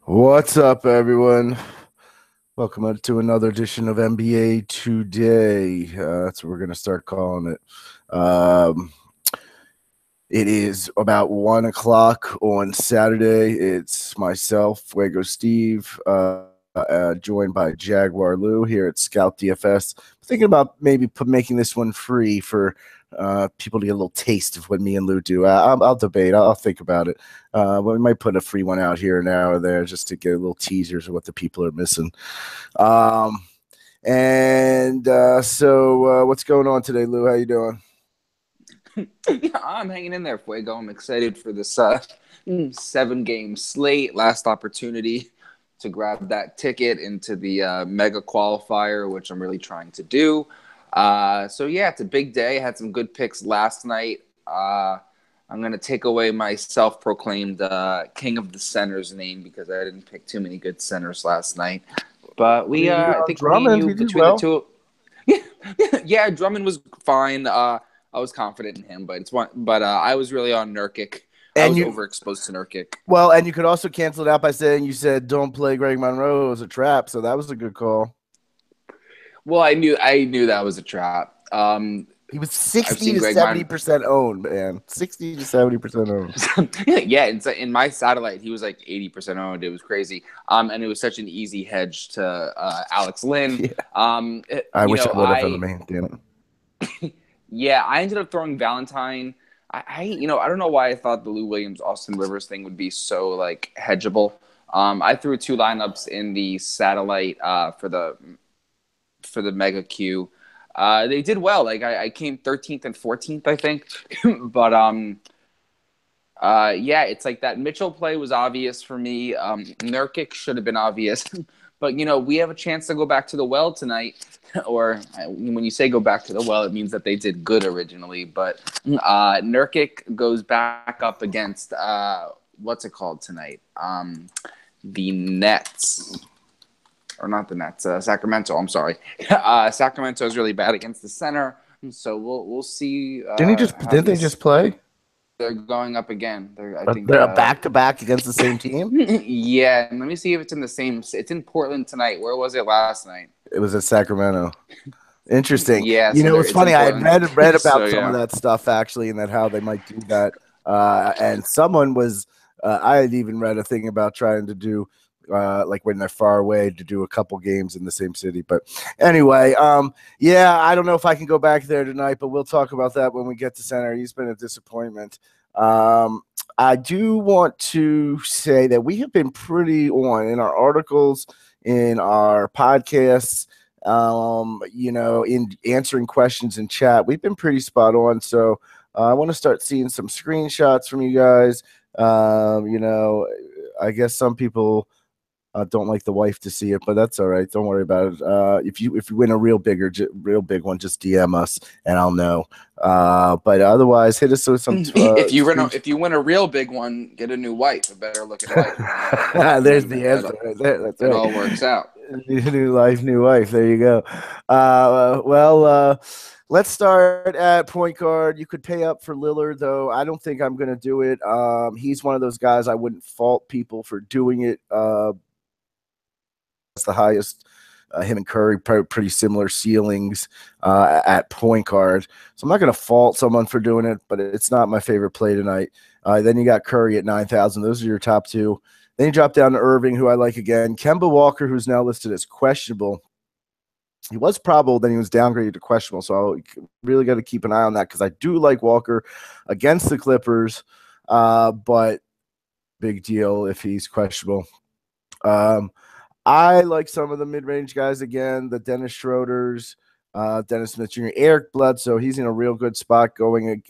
What's up, everyone? Welcome to another edition of NBA Today. That's what we're going to start calling it. It is about 1 o'clock on Saturday. It's myself, FuegoSteve, joined by JaguarLou here at Scout DFS. Thinking about maybe making this one free for people to get a little taste of what me and Lou do. I'll debate. I'll think about it. We might put a free one out here now or there just to get a little teasers of what the people are missing. So what's going on today, Lou? How you doing? Yeah, I'm hanging in there, Fuego. I'm excited for this 7-game slate. Last opportunity to grab that ticket into the mega qualifier, which I'm really trying to do. So it's a big day. I had some good picks last night. I'm going to take away my self-proclaimed king of the centers name because I didn't pick too many good centers last night. But I think me and Drummond, you, he did between the well. two, yeah, Drummond was fine. I was confident in him, but I was really on Nurkic. I And was you overexposed to Nurkic. Well, and you could also cancel it out by saying you said don't play Greg Monroe as a trap, so that was a good call. Well, I knew that was a trap. He was I've 60 seen to Greg 70% owned, man. 60 to 70% owned. yeah, in my satellite, he was like 80% owned. It was crazy. And it was such an easy hedge to Alex Lynn. Yeah. Um, I you wish know, I would have, I man. Damn it. Yeah, I ended up throwing Valentine. I don't know why I thought the Lou Williams Austin Rivers thing would be so like hedgeable. I threw two lineups in the satellite for the Mega Q. They did well. Like I came 13th and 14th, I think. But it's like that Mitchell play was obvious for me. Nurkic should have been obvious. But we have a chance to go back to the well tonight. Or when you say go back to the well, it means that they did good originally. But Nurkic goes back up against what's it called tonight? The Nets, or not the Nets? Sacramento. I'm sorry. Sacramento is really bad against the center, so we'll see how Didn't they these just play? they're going up again. I But think. they're back to back against the same team? Yeah, and let me see if it's in the same. It's in Portland tonight. Where was it last night? It was at Sacramento. Interesting. Yeah, You so know, it's it's in funny. I had Portland. read So about some of yeah. that stuff actually, and that how they might do that. And someone was, I had even read a thing about trying to do, like when they're far away, to do a couple games in the same city. But anyway, yeah, I don't know if I can go back there tonight, but we'll talk about that when we get to center. He's been a disappointment. I do want to say that we have been pretty on in our articles, in our podcasts, in answering questions in chat. We've been pretty spot on. So I want to start seeing some screenshots from you guys. I guess some people don't like the wife to see it, but that's all right. Don't worry about it. If you win a real big one, just DM us and I'll know. But otherwise, hit us with some. If you win a real big one, get a new wife, a better looking wife. There's the answer right there. That's it right. all works out. New life, new wife. There you go. Let's start at point guard. You could pay up for Lillard, though. I don't think I'm going to do it. He's one of those guys I wouldn't fault people for doing it. That's the highest. Him and Curry, pretty similar ceilings at point guard. So I'm not going to fault someone for doing it, but it's not my favorite play tonight. Then you got Curry at 9,000. Those are your top two. Then you drop down to Irving, who I like again. Kemba Walker, who's now listed as questionable. He was probable, then he was downgraded to questionable. So I really got to keep an eye on that because I do like Walker against the Clippers, but big deal if he's questionable. I like some of the mid-range guys again, the Dennis Schroeders, Dennis Smith Jr., Eric Bledsoe. He's in a real good spot going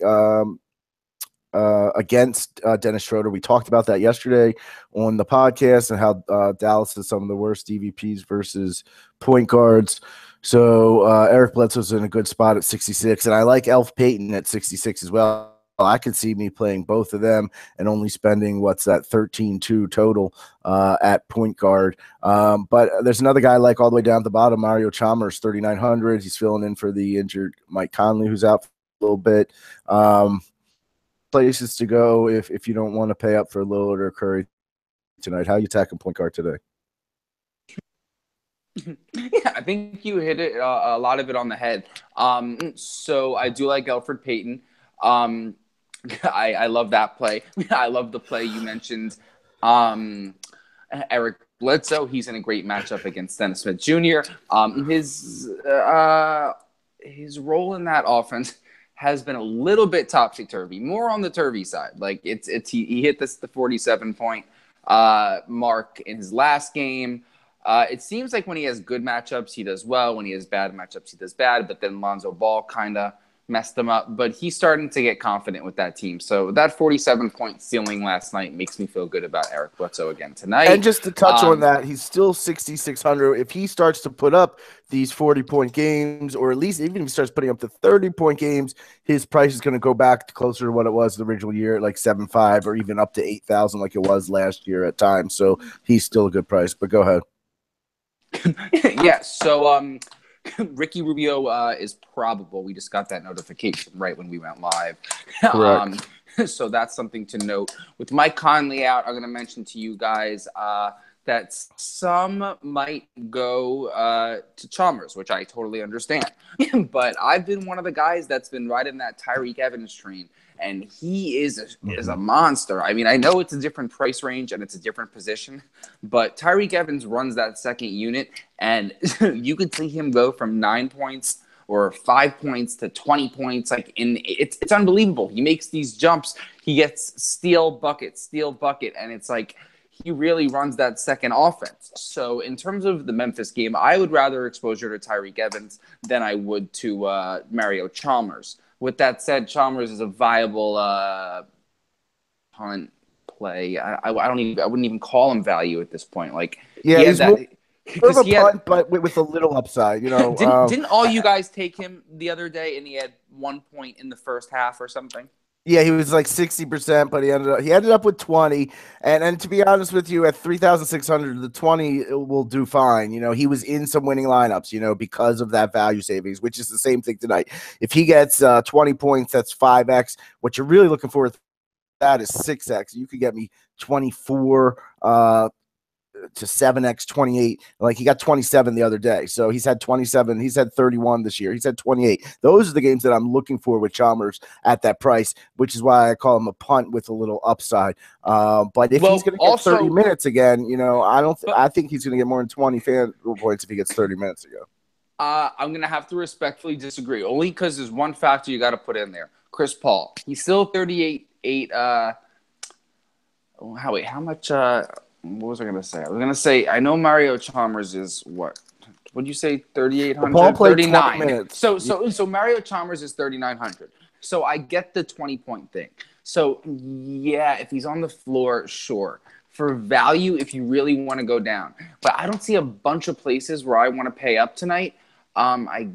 against Dennis Schroeder. We talked about that yesterday on the podcast and how Dallas is some of the worst DVPs versus point guards. So Eric Bledsoe's in a good spot at 66, and I like Elf Payton at 66 as well. I could see me playing both of them and only spending 13-2 total at point guard. But there's another guy I like all the way down at the bottom, Mario Chalmers, 3,900. He's filling in for the injured Mike Conley, who's out for a little bit. Places to go if you don't want to pay up for Lillard or Curry tonight. How you attacking point guard today? Yeah, I think you hit it a lot of it on the head. So I do like Elfrid Payton. I love that play. I love the play you mentioned. Eric Bledsoe, he's in a great matchup against Dennis Smith Jr. His role in that offense has been a little bit topsy-turvy, more on the turvy side. Like he hit the 47-point mark in his last game. It seems like when he has good matchups, he does well. When he has bad matchups, he does bad. But then Lonzo Ball kind of messed him up. But he's starting to get confident with that team. So that 47-point ceiling last night makes me feel good about Eric Bledsoe again tonight. And just to touch on that, he's still 6,600. If he starts to put up these 40-point games, or at least even if he starts putting up the 30-point games, his price is going to go back to closer to what it was the original year, like 7,500 or even up to 8,000 like it was last year at times. So he's still a good price. But go ahead. Yeah, so Ricky Rubio is probable. We just got that notification right when we went live. Correct. So that's something to note. With Mike Conley out, I'm going to mention to you guys that some might go to Chalmers, which I totally understand. But I've been one of the guys that's been riding that Tyreke Evans train. And he is a monster. I mean, I know it's a different price range and it's a different position, but Tyreke Evans runs that second unit, and you could see him go from 9 points or 5 points to 20 points. Like it's unbelievable. He makes these jumps. He gets steal bucket, and it's like he really runs that second offense. So in terms of the Memphis game, I would rather exposure to Tyreke Evans than I would to Mario Chalmers. With that said, Chalmers is a viable punt play. I wouldn't even call him value at this point. Like, yeah, he's more of a punt, but with a little upside. You know, didn't all you guys take him the other day, and he had 1 point in the first half or something? Yeah, he was like 60%, but he ended up with 20. And to be honest with you, at 3,600, the 20 will do fine. You know, he was in some winning lineups, you know, because of that value savings, which is the same thing tonight. If he gets 20 points, that's 5x. What you're really looking for that is 6x. You could get me 24 to 7x 28. Like he got 27 the other day. So he's had 27. He's had 31 this year. He's had 28. Those are the games that I'm looking for with Chalmers at that price, which is why I call him a punt with a little upside. But if he's going to get 30 minutes again, you know, I think he's going to get more than 20 fan points if he gets 30 minutes ago. I'm going to have to respectfully disagree, only because there's one factor you got to put in there. Chris Paul. He's still 38. How much? What was I going to say? I was going to say, I know Mario Chalmers is what? Would you say 3,800? Paul played 39 minutes. So Mario Chalmers is 3,900. So I get the 20-point thing. So yeah, if he's on the floor, sure. For value, if you really want to go down. But I don't see a bunch of places where I want to pay up tonight. I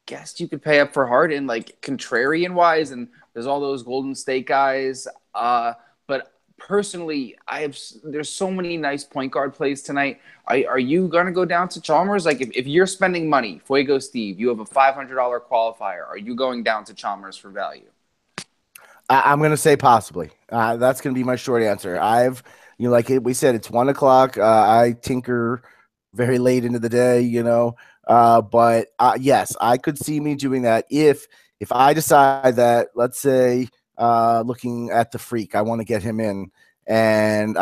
guess you could pay up for Harden, like contrarian-wise, and there's all those Golden State guys. But personally, there's so many nice point guard plays tonight. Are you going to go down to Chalmers? Like if you're spending money, FuegoSteve, you have a $500 qualifier. Are you going down to Chalmers for value? I'm going to say possibly. That's going to be my short answer. Like we said, it's 1 o'clock. I tinker very late into the day, you know. But yes, I could see me doing that if I decide that, let's say, looking at the freak, I want to get him in, and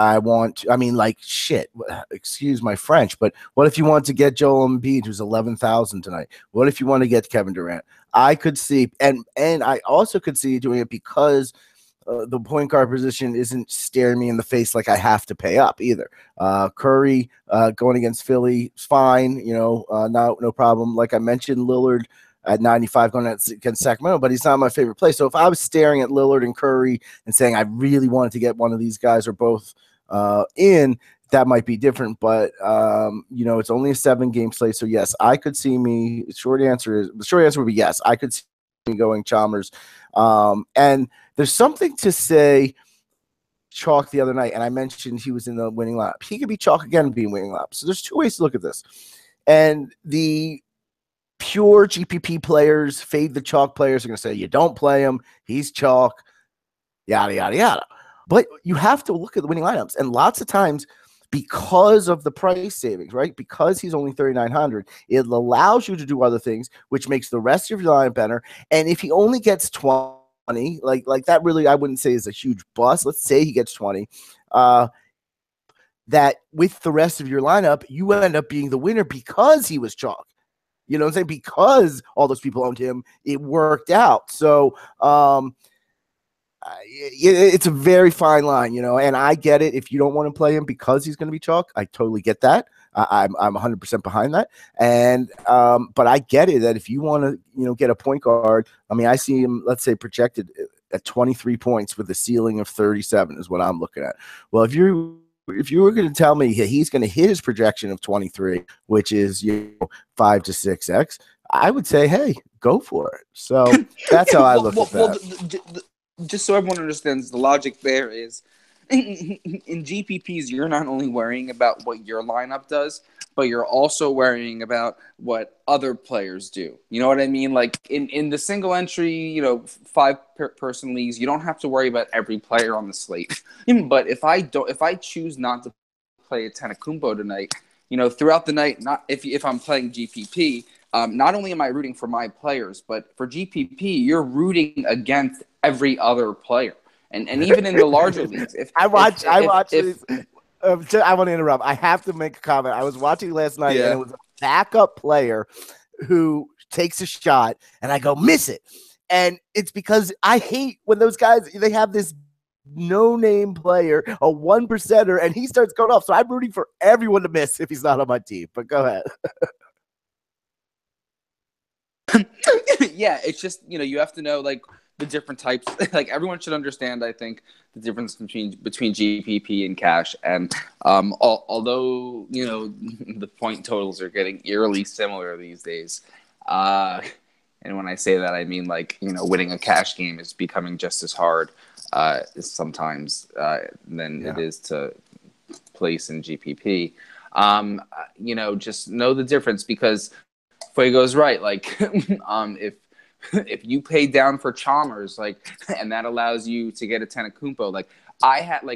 excuse my French, but what if you want to get Joel Embiid, who's 11,000 tonight? What if you want to get Kevin Durant? I could see, and I also could see doing it because the point guard position isn't staring me in the face like I have to pay up either. Curry going against Philly is fine, you know, no problem. Like I mentioned, Lillard at 95 going against Sacramento, but he's not my favorite play. So if I was staring at Lillard and Curry and saying I really wanted to get one of these guys or both in, that might be different. But you know, it's only a 7-game slate, so yes, I could see me. The short answer would be yes. I could see me going Chalmers. And there's something to say chalk the other night, and I mentioned he was in the winning lineup. He could be chalk again and be in winning lineup. So there's two ways to look at this. And the pure GPP players, fade the chalk players, are going to say, you don't play him, he's chalk, yada, yada, yada. But you have to look at the winning lineups, and lots of times, because of the price savings, right? Because he's only 3,900, it allows you to do other things, which makes the rest of your lineup better. And if he only gets 20, like that, really, I wouldn't say is a huge bust. Let's say he gets 20. That with the rest of your lineup, you end up being the winner because he was chalk. You know what I'm saying? Because all those people owned him, it worked out. So it's a very fine line, and I get it. If you don't want to play him because he's going to be chalk, I totally get that. I'm 100% behind that. And but I get it that if you want to, get a point guard, I mean, I see him, let's say, projected at 23 points with a ceiling of 37 is what I'm looking at. Well, if you were going to tell me he's going to hit his projection of 23, which is 5 to 6x, I would say, hey, go for it. So that's how I look at that. Just so everyone understands, the logic there is in GPPs, you're not only worrying about what your lineup does, but you're also worrying about what other players do. You know what I mean? Like in the single entry, 5-person leagues, you don't have to worry about every player on the slate. But if I choose not to play a Tanakumbo tonight, throughout the night, not if I'm playing GPP, not only am I rooting for my players, but for GPP, you're rooting against every other player, and even in the larger leagues. I want to interrupt. I have to make a comment. I was watching last night, and it was a backup player who takes a shot, and I go, miss it. And it's because I hate when those guys, they have this no-name player, a 1%er, and he starts going off. So I'm rooting for everyone to miss if he's not on my team. But go ahead. Yeah, it's just, you have to know, like, the different types. Like, everyone should understand, I think, the difference between GPP and cash. And although, the point totals are getting eerily similar these days, and when I say that, I mean, like, winning a cash game is becoming just as hard sometimes than it is to place in GPP. Just know the difference, because Fuego's right. Like, if you pay down for Chalmers, like, and that allows you to get a Tanakumpo, like,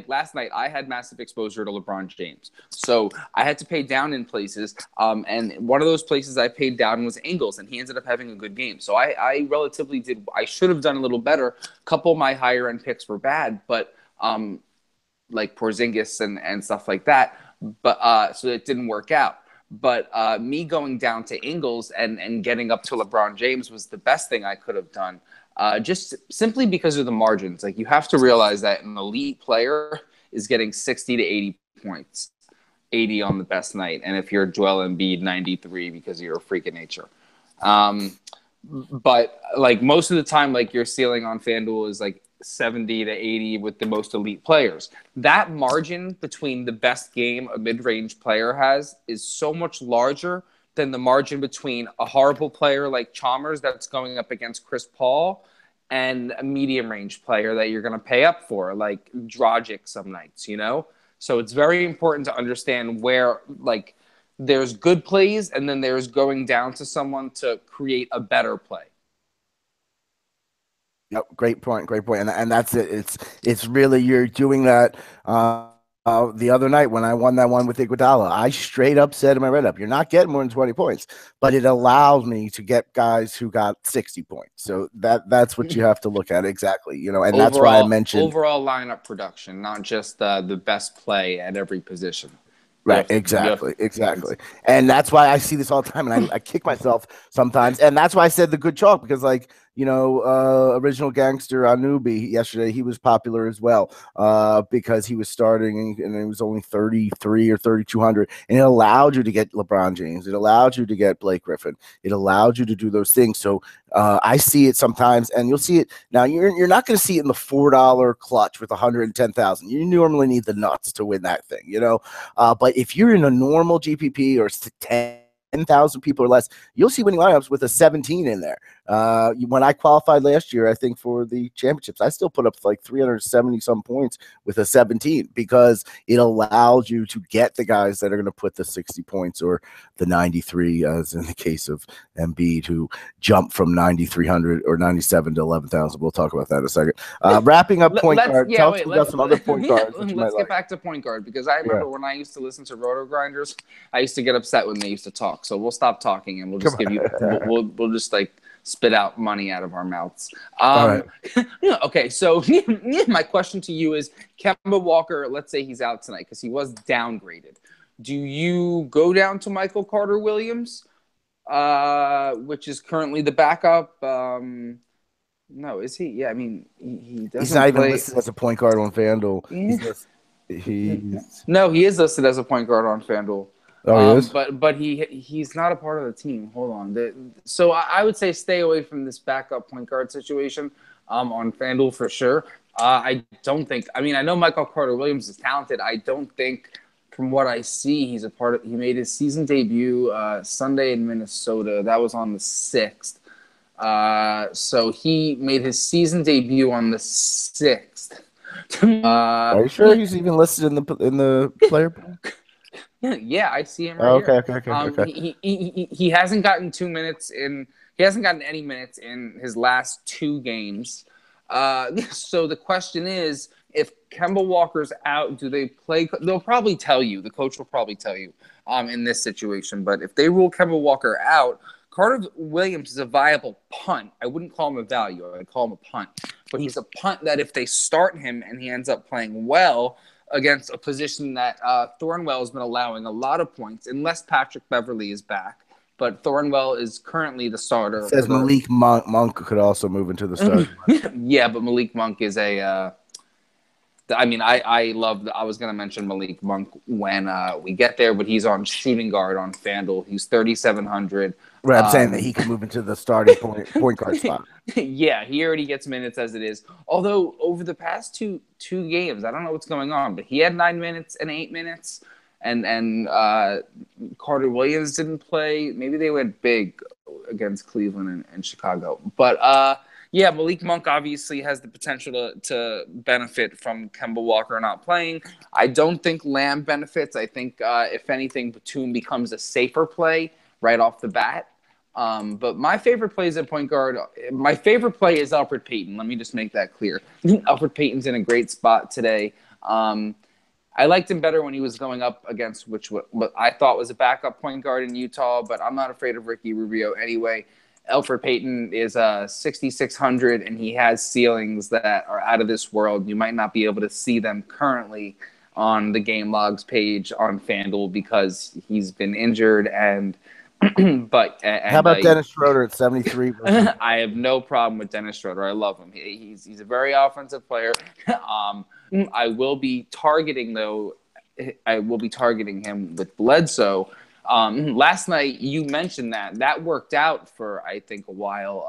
last night I had massive exposure to LeBron James, so I had to pay down in places. And one of those places I paid down was Ingles, and he ended up having a good game. So I relatively did. I should have done a little better. A couple of my higher end picks were bad, but like Porzingis and stuff like that. But so it didn't work out. But me going down to Ingles and getting up to LeBron James was the best thing I could have done, just simply because of the margins. Like, you have to realize that an elite player is getting 60 to 80 points, 80 on the best night. And if you're Joel Embiid, 93 because you're a freak of nature. But, like, most of the time, like, your ceiling on FanDuel is, like, 70 to 80 with the most elite players. That margin between the best game a mid-range player has is so much larger than the margin between a horrible player like Chalmers that's going up against Chris Paul and a medium-range player that you're going to pay up for, like Dragic some nights, So it's very important to understand where, like, there's good plays and then there's going down to someone to create a better play. Yep, great point. And that's it. It's really, you're doing that. The other night when I won that one with Iguodala, I straight up said in my write-up, you're not getting more than 20 points, but it allows me to get guys who got 60 points. So that's what you have to look at exactly, and overall, that's why I mentioned overall lineup production, not just the best play at every position. Right, exactly. And that's why I see this all the time, and I kick myself sometimes. And that's why I said the good chalk, because, like, Original Gangster Anubi yesterday, he was popular as well, because he was starting and it was only 33 or 3,200, and it allowed you to get LeBron James. It allowed you to get Blake Griffin. It allowed you to do those things. So I see it sometimes, and you'll see it now. You're not going to see it in the $4 clutch with 110,000. You normally need the nuts to win that thing, but if you're in a normal GPP or 10,000 people or less, you'll see winning lineups with a 17 in there. When I qualified last year, I think for the championships, I still put up like 370 some points with a 17 because it allows you to get the guys that are going to put the 60 points or the 93, as in the case of Embiid, who jumped from 9,300 or 97 to 11,000. We'll talk about that in a second. Wrapping up point guard. Tell us about some other point guards that you might get back to point guard, because I remember when I used to listen to Roto Grinders, I used to get upset when they used to talk. So we'll stop talking and we'll just we'll just like spit out money out of our mouths. All right. Okay, so my question to you is, Kemba Walker, let's say he's out tonight because he was downgraded. Do you go down to Michael Carter-Williams, which is currently the backup? No, is he? Yeah, I mean, he doesn't. He's not even listed as a point guard on FanDuel. No, he is listed as a point guard on FanDuel. Oh, he is? But he's not a part of the team. Hold on. So I would say stay away from this backup point guard situation on FanDuel for sure. I don't think. I mean, I know Michael Carter-Williams is talented. I don't think, from what I see, he's a part of. He made his season debut Sunday in Minnesota. That was on the 6th. So he made his season debut on the 6th. Are you sure he's even listed in the player pool? Yeah, I see him right here. Okay. He hasn't gotten 2 minutes in. He hasn't gotten any minutes in his last 2 games. So the question is, if Kemba Walker's out, do they play? They'll probably tell you. The coach will probably tell you in this situation. But if they rule Kemba Walker out, Carter-Williams is a viable punt. I wouldn't call him a value. I'd call him a punt. But he's a punt that if they start him and he ends up playing well against a position that Thornwell has been allowing a lot of points, unless Patrick Beverley is back. But Thornwell is currently the starter. It says Malik Monk could also move into the start. Yeah, but Malik Monk is a I was going to mention Malik Monk when we get there, but he's on shooting guard on FanDuel. He's 3,700. Right, I'm saying that he can move into the starting point guard spot. Yeah, he already gets minutes as it is. Although over the past two games, I don't know what's going on, but he had 9 minutes and 8 minutes, and Carter-Williams didn't play. Maybe they went big against Cleveland and Chicago. But yeah, Malik Monk obviously has the potential to benefit from Kemba Walker not playing. I don't think Lamb benefits. I think, if anything, Batum becomes a safer play right off the bat. But my favorite play is at point guard. My favorite play is Elfrid Payton. Let me just make that clear. Elfrid Payton's in a great spot today. I liked him better when he was going up against what I thought was a backup point guard in Utah, but I'm not afraid of Ricky Rubio anyway. Elfrid Payton is 6,600, and he has ceilings that are out of this world. You might not be able to see them currently on the game logs page on FanDuel because he's been injured. And how about Dennis Schroeder at 73? I have no problem with Dennis Schroeder. I love him. He's a very offensive player. I will be targeting him with Bledsoe. Last night you mentioned that worked out for, I think, a while.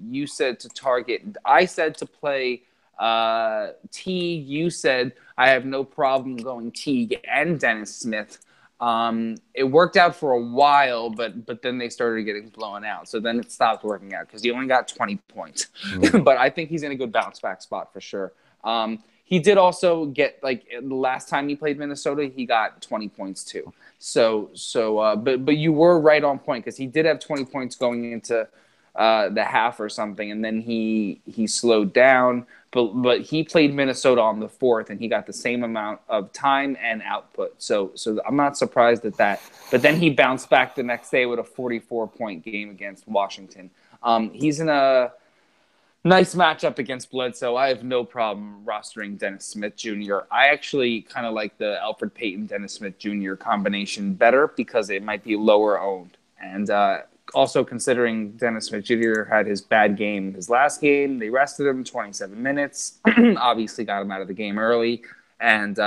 You said to target. I said to play Teague. You said I have no problem going Teague and Dennis Smith. It worked out for a while, but then they started getting blown out. So then it stopped working out because he only got 20 points. But I think he's in a good bounce back spot for sure. He did also get, like, the last time he played Minnesota, he got 20 points too. But you were right on point because he did have 20 points going into the half or something, and then he slowed down. But he played Minnesota on the 4th, and he got the same amount of time and output. So I'm not surprised at that. But then he bounced back the next day with a 44-point game against Washington. He's in a nice matchup against Bledsoe. I have no problem rostering Dennis Smith Jr. I actually kind of like the Elfrid Payton, Dennis Smith Jr. combination better because it might be lower owned. And also considering Dennis Smith Jr. had his bad game his last game, they rested him 27 minutes, obviously got him out of the game early, and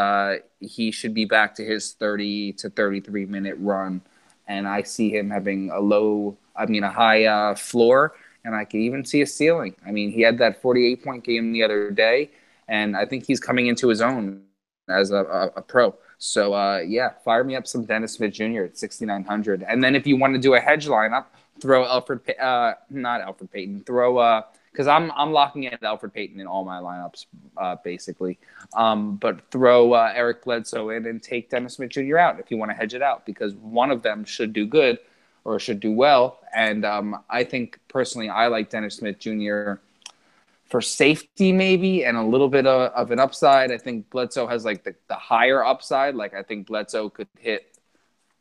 he should be back to his 30 to 33 minute run. And I see him having a high floor, and I can even see a ceiling. I mean, he had that 48-point game the other day, and I think he's coming into his own as a pro. So, fire me up some Dennis Smith Jr. at 6,900. And then if you want to do a hedge lineup, throw not Alfred Payton. Because I'm locking in Alfred Payton in all my lineups, basically. But throw Eric Bledsoe in and take Dennis Smith Jr. out if you want to hedge it out, because one of them should do good or should do well. And I think personally, I like Dennis Smith Jr. for safety maybe and a little bit of an upside. I think Bledsoe has like the higher upside. Like I think Bledsoe could hit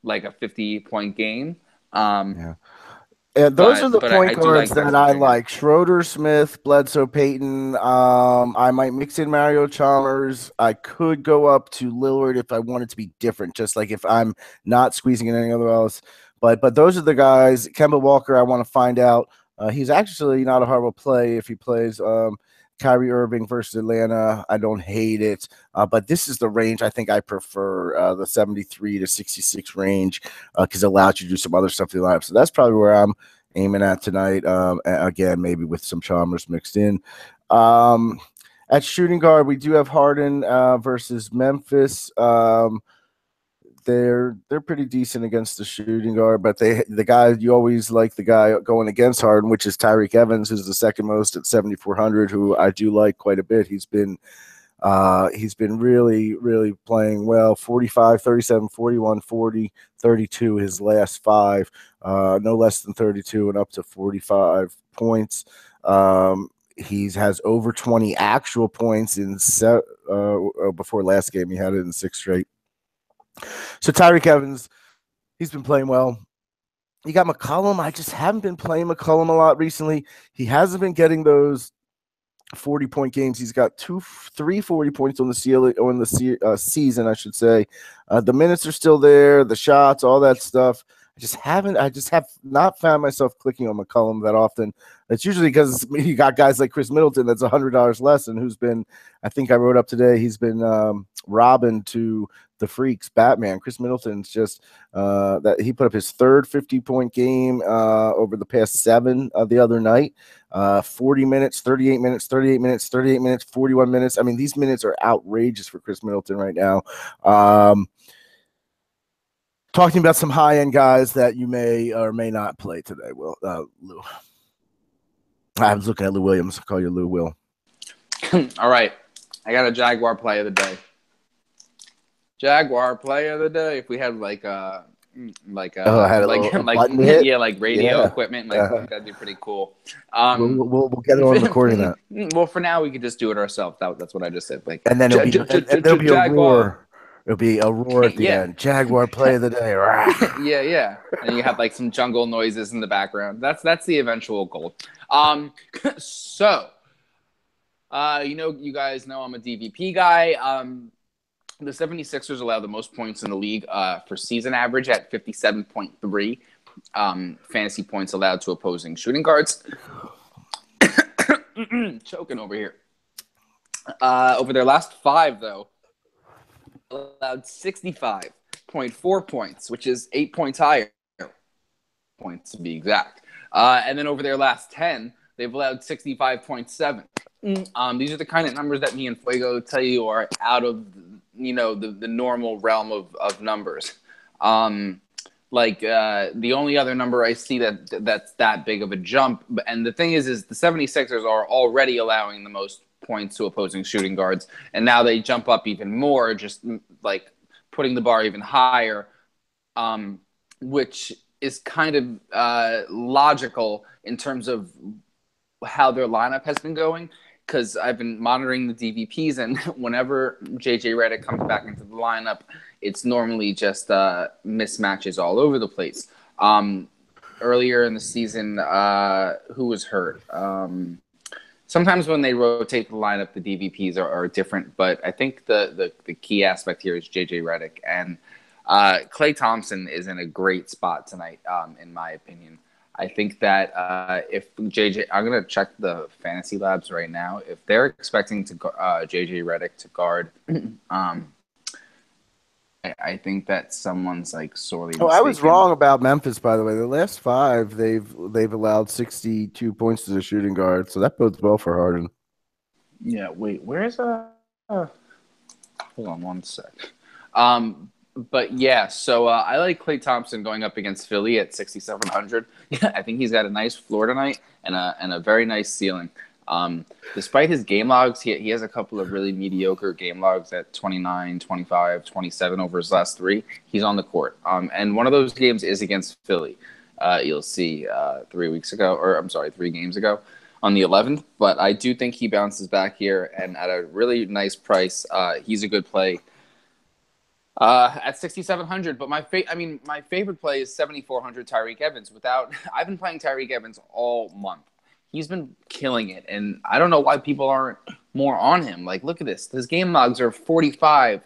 like a 50-point game. Yeah. And those are the point I do guards like that I like. Schroeder, Smith, Bledsoe, Payton. I might mix in Mario Chalmers. I could go up to Lillard if I wanted to be different, just like if I'm not squeezing in any other else. But those are the guys. Kemba Walker, I want to find out. He's actually not a horrible play if he plays Kyrie Irving versus Atlanta. I don't hate it. But this is the range I think I prefer, the 73 to 66 range, because it allows you to do some other stuff in the lineup. So that's probably where I'm aiming at tonight. Again, maybe with some Chalmers mixed in. At shooting guard, we do have Harden versus Memphis. They're pretty decent against the shooting guard, but the guy you always like the guy going against Harden, which is Tyreke Evans, who's the second most at 7,400, who I do like quite a bit. He's been really, really playing well. 45, 37, 41, 40, 32 his last five, no less than 32 and up to 45 points. He has over 20 actual points in before last game. He had it in 6 straight. So Tyreke Evans, he's been playing well. You got McCollum. I just haven't been playing McCollum a lot recently. He hasn't been getting those 40-point games. He's got 3 40 points on the season, I should say. The minutes are still there, the shots, all that stuff. I just have not found myself clicking on McCollum that often. It's usually because you got guys like Chris Middleton that's $100 less, and who's been, I think I wrote up today, he's been Robin to the Freaks, Batman. Chris Middleton's just that he put up his third 50-point game over the past 7 the other night. 40 minutes, 38 minutes, 38 minutes, 38 minutes, 41 minutes. I mean, these minutes are outrageous for Chris Middleton right now. Talking about some high-end guys that you may or may not play today, Lou. I was looking at Lou Williams. I'll call you Lou Will. All right. I got a Jaguar play of the day. Jaguar play of the day. If we had like radio equipment, that'd be pretty cool. We'll get it on recording that. Well, for now we could just do it ourselves. That's what I just said. Like, and then there'll be a roar. It'll be a roar at the end. Jaguar play of the day. yeah. And you have like some jungle noises in the background. That's the eventual goal. So, you guys know I'm a DVP guy. The 76ers allow the most points in the league for season average at 57.3 fantasy points allowed to opposing shooting guards. Choking over here. Over their last 5, though, allowed 65.4 points, which is 8 points higher. Points to be exact. And then over their last 10, they've allowed 65.7. These are the kind of numbers that me and Fuego tell you are out of the normal realm of numbers. The only other number I see that's that big of a jump, and the thing is the 76ers are already allowing the most points to opposing shooting guards, and now they jump up even more, just like putting the bar even higher, which is kind of logical in terms of how their lineup has been going. Because I've been monitoring the DVPs, and whenever JJ Redick comes back into the lineup, it's normally just mismatches all over the place. Earlier in the season, who was hurt? Sometimes when they rotate the lineup, the DVPs are different, but I think the key aspect here is JJ Redick. And Klay Thompson is in a great spot tonight, in my opinion. I think that if JJ, I'm going to check the fantasy labs right now. If they're expecting to JJ Redick to guard, I think that someone's like sorely mistaken. I was wrong about Memphis, by the way. The last 5, they've allowed 62 points to the shooting guard, so that bodes well for Harden. Yeah. Wait, where's hold on one sec. But yeah, so I like Klay Thompson going up against Philly at 6,700. Yeah, I think he's got a nice floor tonight and a very nice ceiling. Despite his game logs, he has a couple of really mediocre game logs at 29, 25, 27 over his last three. He's on the court. And one of those games is against Philly. You'll see 3 games ago on the 11th. But I do think he bounces back here and at a really nice price. He's a good play at 6,700. But my favorite play is 7,400 Tyreek Evans. I've been playing Tyreek Evans all month. He's been killing it, and I don't know why people aren't more on him. Like, look at this. His game logs are 45,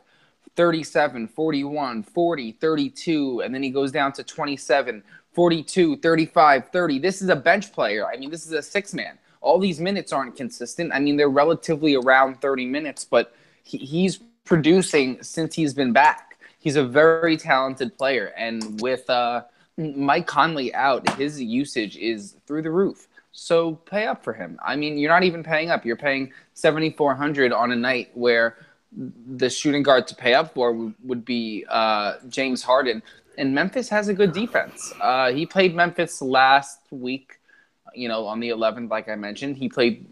37, 41, 40, 32, and then he goes down to 27, 42, 35, 30. This is a bench player. I mean, this is a six-man. All these minutes aren't consistent. I mean, they're relatively around 30 minutes, but he's producing since he's been back. He's a very talented player, and with Mike Conley out, his usage is through the roof. So pay up for him. I mean, you're not even paying up. You're paying 7,400 on a night where the shooting guard to pay up for would be James Harden. And Memphis has a good defense. He played Memphis last week, on the 11th, like I mentioned.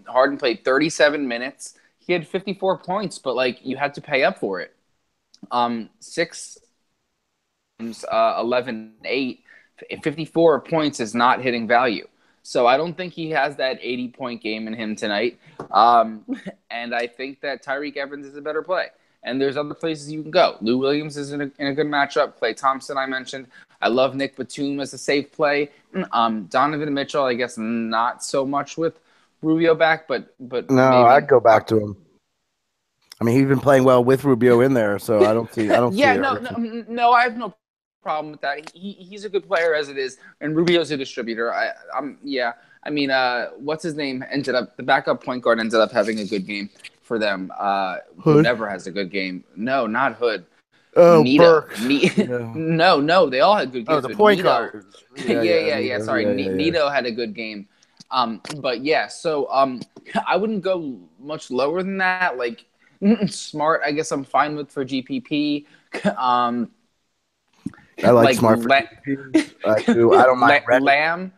Harden played 37 minutes. He had 54 points, but, you had to pay up for it. 6 games, 11-8, 54 points is not hitting value. So I don't think he has that 80-point game in him tonight. And I think that Tyreek Evans is a better play. And there's other places you can go. Lou Williams is in a good matchup. Klay Thompson, I mentioned. I love Nick Batum as a safe play. Donovan Mitchell, I guess not so much with Rubio back, but no, maybe. I'd go back to him. I mean, he's been playing well with Rubio in there, so I don't see. Yeah, no, I have no problem with that. He's a good player as it is, and Rubio's a distributor. What's his name? The backup point guard ended up having a good game for them. Who never has a good game? No, not Hood. Oh, Nito. Yeah. No, they all had good games. Oh, the point guard. Yeah. Sorry, Nito had a good game. But yeah, so I wouldn't go much lower than that. Like Smart, I guess I'm fine with for GPP. I like Smart for GPP. I do. I don't mind Lamb.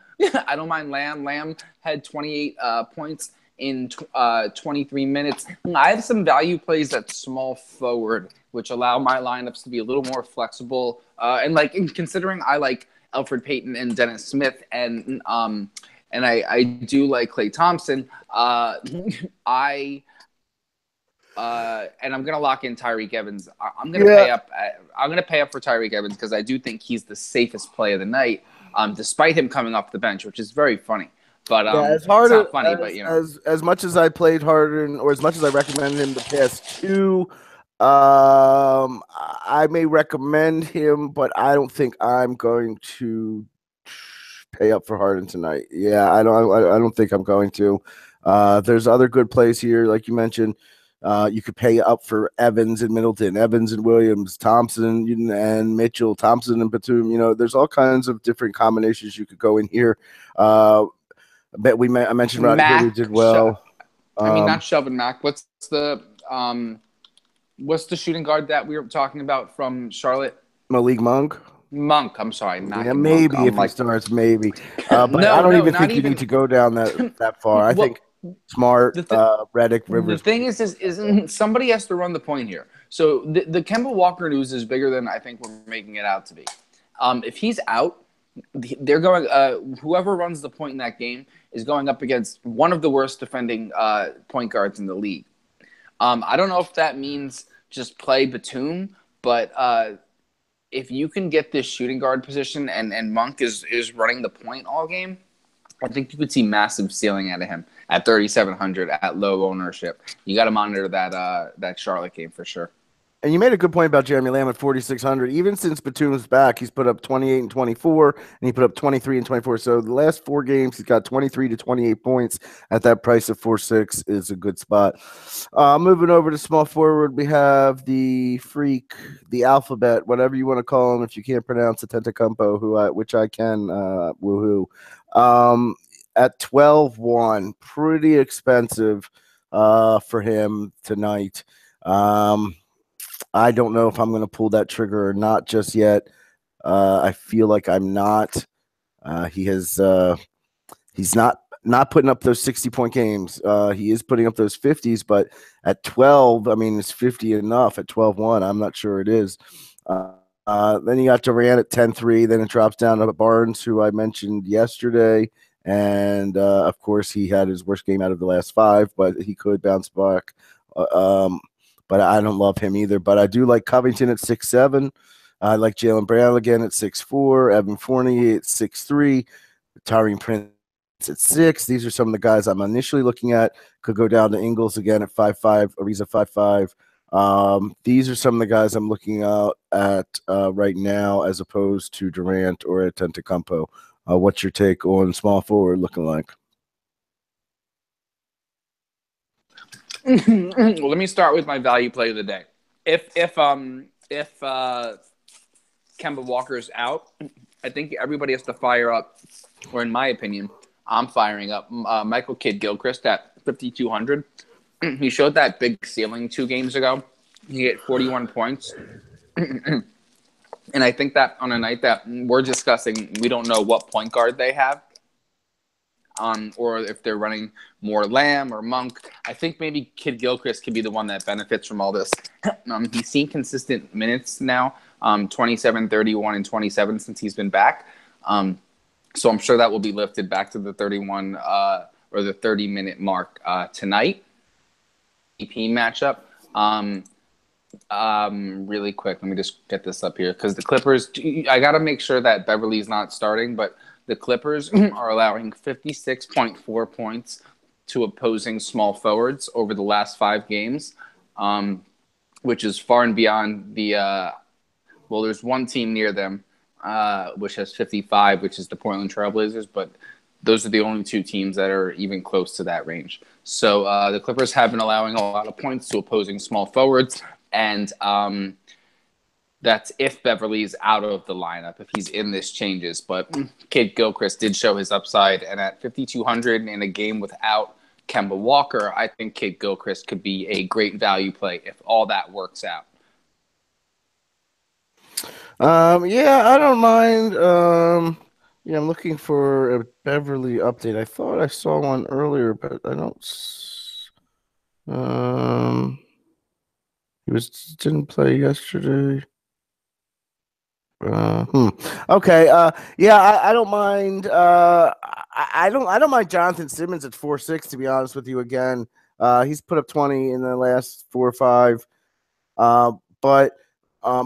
I don't mind Lamb. Lamb had 28 points in 23 minutes. I have some value plays at small forward, which allow my lineups to be a little more flexible. And considering I like Alfred Payton and Dennis Smith, and I do like Klay Thompson. And I'm gonna lock in Tyreek Evans. I'm gonna pay up. I'm gonna pay up for Tyreek Evans because I do think he's the safest play of the night, despite him coming off the bench, which is very funny. But it's not funny. As much as I played Harden, or as much as I recommended him the past two, I may recommend him, but I don't think I'm going to pay up for Harden tonight. Yeah, I don't think I'm going to. There's other good plays here, like you mentioned. You could pay up for Evans and Middleton, Evans and Williams, Thompson and Mitchell, Thompson and Batum. There's all kinds of different combinations you could go in here. I mentioned Rodney Hood did well. Not Shelvin Mack. What's the shooting guard that we were talking about from Charlotte? Malik Monk. I'm sorry. Yeah, maybe if he starts, maybe. But I don't even think you need to go down that far. I think Smart, Redick, Rivers. The thing is somebody has to run the point here. So the Kemba Walker news is bigger than I think we're making it out to be. If he's out, they're going. Whoever runs the point in that game is going up against one of the worst defending point guards in the league. I don't know if that means just play Batum, but if you can get this shooting guard position and Monk is running the point all game, I think you could see massive ceiling out of him at 3,700 at low ownership. You got to monitor that Charlotte game for sure. And you made a good point about Jeremy Lamb at 4,600. Even since Batum's back, he's put up 28 and 24, and he put up 23 and 24. So the last 4 games, he's got 23 to 28 points at that price of 4.6 is a good spot. Moving over to small forward, we have the freak, the alphabet, whatever you want to call him. If you can't pronounce Antetokounmpo, which I can, woohoo. At 12-1, pretty expensive for him tonight. I don't know if I'm going to pull that trigger or not just yet. I feel like I'm not. He has he's not putting up those 60-point games. He is putting up those 50s, but at 12, I mean, is 50 enough? At 12-1, I'm not sure it is. Then you got Durant at 10-3. Then it drops down to Barnes, who I mentioned yesterday. And, of course, he had his worst game out of the last 5, but he could bounce back. But I don't love him either. But I do like Covington at 6-7. I like Jaylen Brown again at 6-4. Evan Fournier at 6-3. Tyrese Prince at 6. These are some of the guys I'm initially looking at. Could go down to Ingles again at 5-5. Ariza 5-5. These are some of the guys I'm looking out at right now, as opposed to Durant or Antetokounmpo. What's your take on small forward looking like? Well, let me start with my value play of the day. If Kemba Walker's out, I think everybody has to fire up, or in my opinion, I'm firing up Michael Kidd-Gilchrist at 5,200. He showed that big ceiling 2 games ago. He hit 41 points. And I think that on a night that we're discussing, we don't know what point guard they have, or if they're running more Lamb or Monk. I think maybe Kidd-Gilchrist could be the one that benefits from all this. He's seen consistent minutes now, 27, 31, and 27 since he's been back. So I'm sure that will be lifted back to the 31 or the 30-minute mark tonight. EP matchup. Really quick, let me just get this up here because the Clippers, I got to make sure that Beverly's not starting, but the Clippers are allowing 56.4 points to opposing small forwards over the last 5 games, which is far and beyond the well, there's one team near them which has 55, which is the Portland Trailblazers, but those are the only 2 teams that are even close to that range. So the Clippers have been allowing a lot of points to opposing small forwards, and that's if Beverly's out of the lineup. If he's in, this changes. But Kidd-Gilchrist did show his upside, and at 5,200 in a game without Kemba Walker, I think Kidd-Gilchrist could be a great value play if all that works out. Yeah, I don't mind. Yeah, I'm looking for a Beverly update. I thought I saw one earlier, but I don't. He didn't play yesterday. Okay. Yeah, I don't mind. I don't mind Jonathan Simmons at 4-6. To be honest with you, again, he's put up 20 in the last 4 or 5. But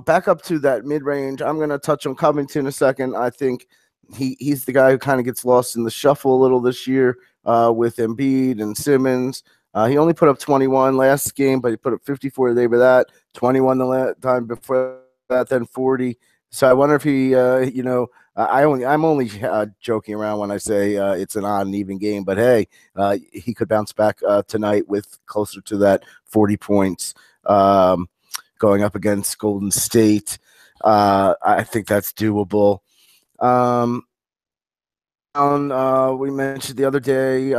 back up to that mid range. I'm going to touch on Covington in a second. I think he's the guy who kind of gets lost in the shuffle a little this year with Embiid and Simmons. He only put up 21 last game, but he put up 54 the day before that, 21 the time before that, then 40. So I wonder if he, I'm only joking around when I say it's an odd and even game, but hey, he could bounce back tonight with closer to that 40 points going up against Golden State. I think that's doable. We mentioned the other day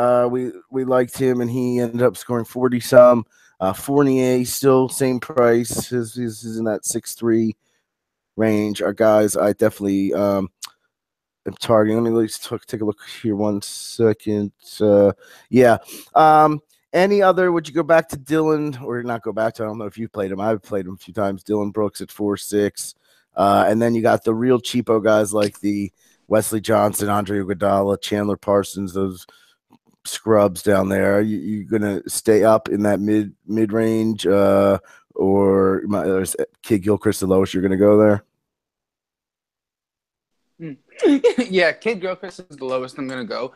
we liked him, and he ended up scoring 40-some. Fournier still same price. He's in that 6-3 range. Our guys, I definitely am targeting. Let me take a look here 1 second. Yeah. Any other? Would you go back to Dylan or not go back to? I don't know if you played him. I've played him a few times. Dylan Brooks at 4-6, and then you got the real cheapo guys like the Wesley Johnson, Andre Iguodala, Chandler Parsons, those scrubs down there. You gonna stay up in that mid range, or there's Kidd-Gilchrist the lowest you're gonna go there? Yeah, Kidd-Gilchrist is the lowest I'm gonna go.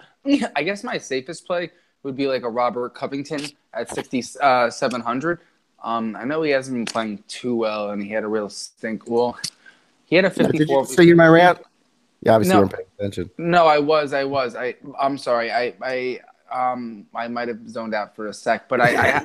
I guess my safest play would be like a Robert Covington at 6,700. I know he hasn't been playing too well, and he had a real stink. Well, he had a 54. Did you see my rant? Yeah, obviously No. we're paying attention. No, I was. I'm sorry. I might have zoned out for a sec, but I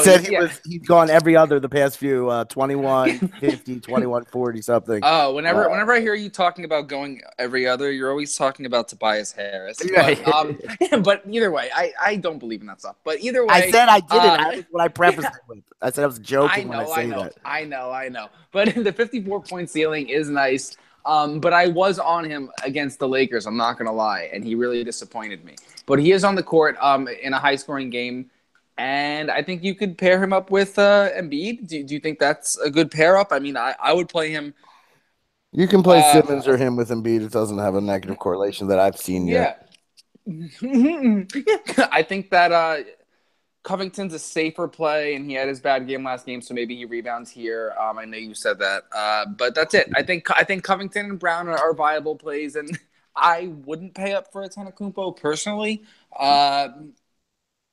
said he's gone every other the past few 21, 50, 21, 40 something. Oh, whenever I hear you talking about going every other, you're always talking about Tobias Harris. But, but either way, I don't believe in that stuff. But either way, I said I didn't. That was what I prefaced it with. I said I was joking when I say that. I know. But the 54-point ceiling is nice. But I was on him against the Lakers, I'm not going to lie, and he really disappointed me. But he is on the court in a high-scoring game, and I think you could pair him up with Embiid. Do you think that's a good pair-up? I mean, I would play him. You can play Simmons or him with Embiid. It doesn't have a negative correlation that I've seen yet. I think that Covington's a safer play, and he had his bad game last game, so maybe he rebounds here. I know you said that, but that's it. I think Covington and Brown are viable plays, and I wouldn't pay up for Antetokounmpo personally,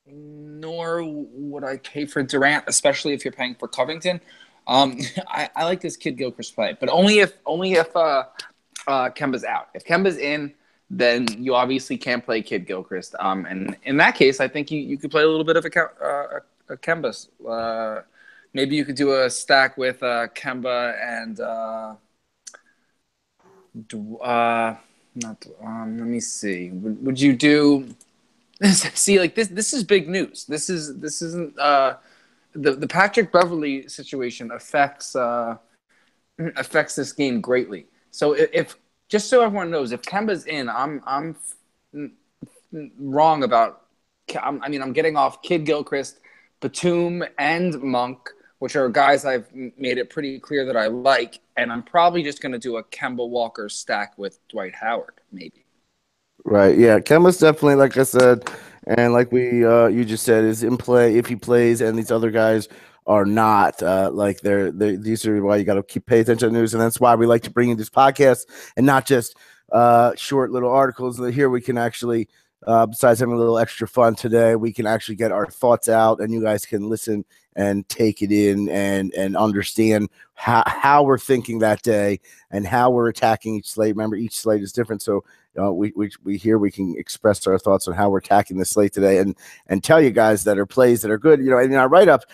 nor would I pay for Durant, especially if you're paying for Covington. I like this Kid Gilchrist play, but only if Kemba's out. If Kemba's in, then you obviously can't play Kid Gilchrist. And in that case, I think you could play a little bit of a Kemba. Maybe you could do a stack with Kemba and let me see. Would you do? See, like this is big news. This isn't the Patrick Beverley situation affects this game greatly. So if just so everyone knows, if Kemba's in, I'm wrong about. I'm getting off Kid Gilchrist, Batum, and Monk, which are guys I've made it pretty clear that I like, and I'm probably just going to do a Kemba Walker stack with Dwight Howard, maybe. Right. Yeah. Kemba's definitely, like I said, and like you just said, is in play if he plays, and these other guys are not. Like these are why you got to keep pay attention to the news, and that's why we like to bring in this podcast and not just short little articles. Here we can actually, besides having a little extra fun today, we can actually get our thoughts out, and you guys can listen and take it in and understand how we're thinking that day and how we're attacking each slate. Remember, each slate is different, so we can express our thoughts on how we're attacking the slate today and tell you guys that are plays that are good. In our write up,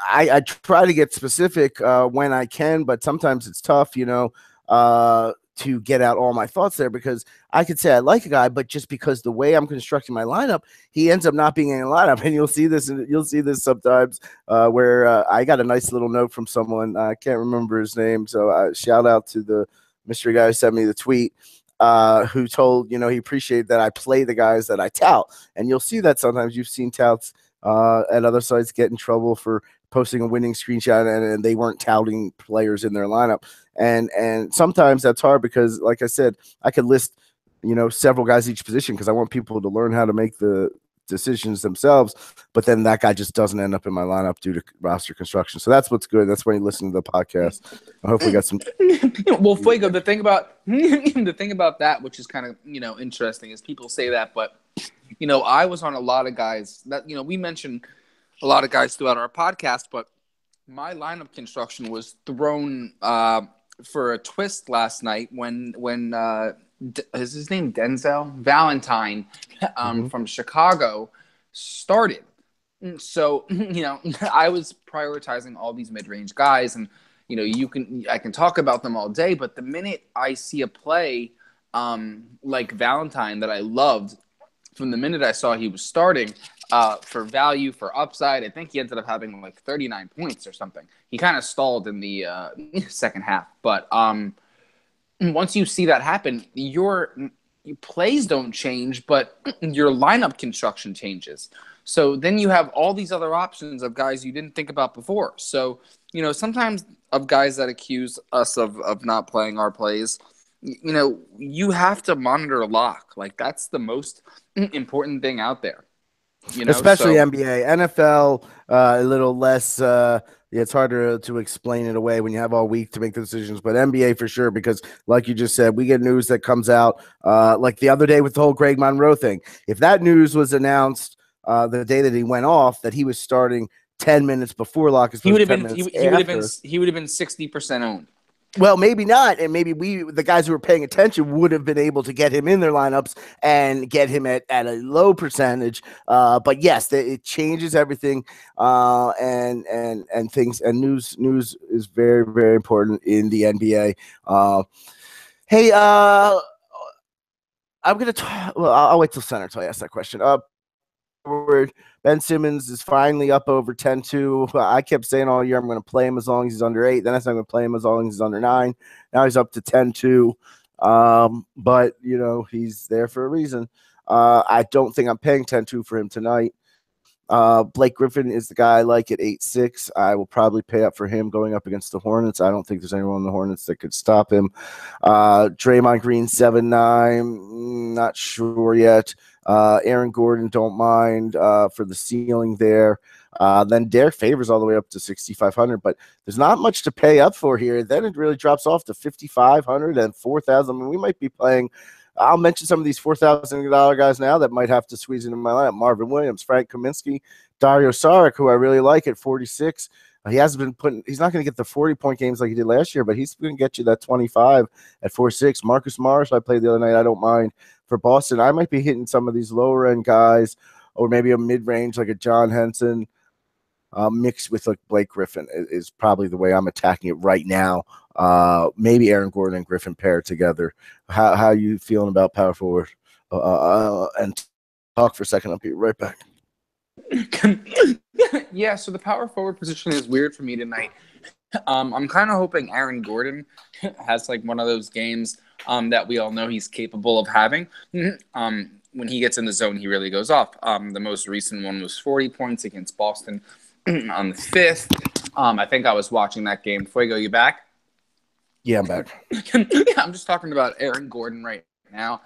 I try to get specific when I can, but sometimes it's tough, to get out all my thoughts there, because I could say I like a guy, but just because the way I'm constructing my lineup, he ends up not being in a lineup. And you'll see this sometimes where I got a nice little note from someone. I can't remember his name. So shout out to the mystery guy who sent me the tweet, who told, he appreciated that I play the guys that I tout. And you'll see that sometimes. You've seen touts at other sites get in trouble for posting a winning screenshot and they weren't touting players in their lineup. And sometimes that's hard because, like I said, I could list, several guys each position because I want people to learn how to make the decisions themselves. But then that guy just doesn't end up in my lineup due to roster construction. So that's what's good. That's when you listen to the podcast. I hope we got some. Well, Fuego, the thing about that, which is kind of, interesting, is people say that, but, I was on a lot of guys that, we mentioned a lot of guys throughout our podcast, but my lineup construction was thrown for a twist last night when is his name Denzel Valentine from Chicago started. So I was prioritizing all these mid-range guys, and I can talk about them all day, but the minute I see a play like Valentine that I loved, from the minute I saw he was starting, for value, for upside, I think he ended up having like 39 points or something. He kind of stalled in the second half. But once you see that happen, your plays don't change, but your lineup construction changes. So then you have all these other options of guys you didn't think about before. So, sometimes of guys that accuse us of not playing our plays, you have to monitor lock. Like, that's the most important thing out there. Especially NBA. NFL, a little less. It's harder to explain it away when you have all week to make the decisions. But NBA for sure, because like you just said, we get news that comes out like the other day with the whole Greg Monroe thing. If that news was announced the day that he went off, that he was starting 10 minutes before lock, he would have been 60% owned. Well, maybe not, and maybe the guys who were paying attention, would have been able to get him in their lineups and get him at a low percentage. But yes, it changes everything, and things, and news is very, very important in the NBA. Hey, I'm gonna talk. Well, I'll wait till center until I ask that question. Ben Simmons is finally up over 10-2. I kept saying all year I'm going to play him as long as he's under 8. Then I said I'm going to play him as long as he's under 9. Now he's up to 10-2. But, he's there for a reason. I don't think I'm paying 10-2 for him tonight. Blake Griffin is the guy I like at 8-6. I will probably pay up for him going up against the Hornets. I don't think there's anyone in the Hornets that could stop him. Draymond Green 7-9. Not sure yet. Aaron Gordon, don't mind for the ceiling there. Then Derek Favors all the way up to 6,500, but there's not much to pay up for here. Then it really drops off to 5,500 and 4,000. I mean, we might be playing. I'll mention some of these $4,000 guys now that might have to squeeze into my lineup. Marvin Williams, Frank Kaminsky, Dario Saric, who I really like at 46. He hasn't been putting. He's not going to get the 40-point games like he did last year, but he's going to get you that 25 at 4-6. Marcus Morris, I played the other night. I don't mind. For Boston, I might be hitting some of these lower-end guys, or maybe a mid-range like a John Henson, mixed with like Blake Griffin is probably the way I'm attacking it right now. Maybe Aaron Gordon and Griffin paired together. How are you feeling about power forward? And talk for a second. I'll be right back. Yeah, so the power forward position is weird for me tonight. I'm kind of hoping Aaron Gordon has like one of those games that we all know he's capable of having. When he gets in the zone, he really goes off. The most recent one was 40 points against Boston on the 5th. I think I was watching that game. Fuego, you back? Yeah, I'm back. I'm just talking about Aaron Gordon right now,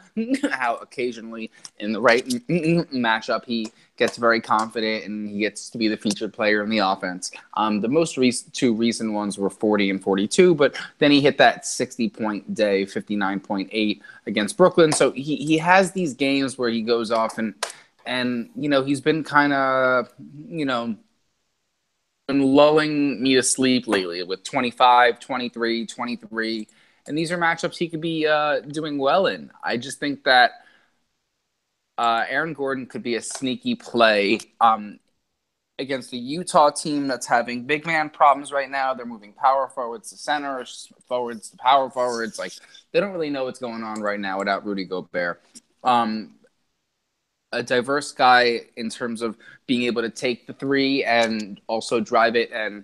how occasionally in the right matchup he gets very confident and he gets to be the featured player in the offense. The most two recent ones were 40 and 42, but then he hit that 60-point day, 59.8 against Brooklyn. So he has these games where he goes off and he's been kind of, been lulling me to sleep lately with 25, 23, 23. And these are matchups he could be doing well in. I just think that Aaron Gordon could be a sneaky play against a Utah team that's having big man problems right now. They're moving power forwards to center, forwards to power forwards. Like, they don't really know what's going on right now without Rudy Gobert. A diverse guy in terms of being able to take the three and also drive it and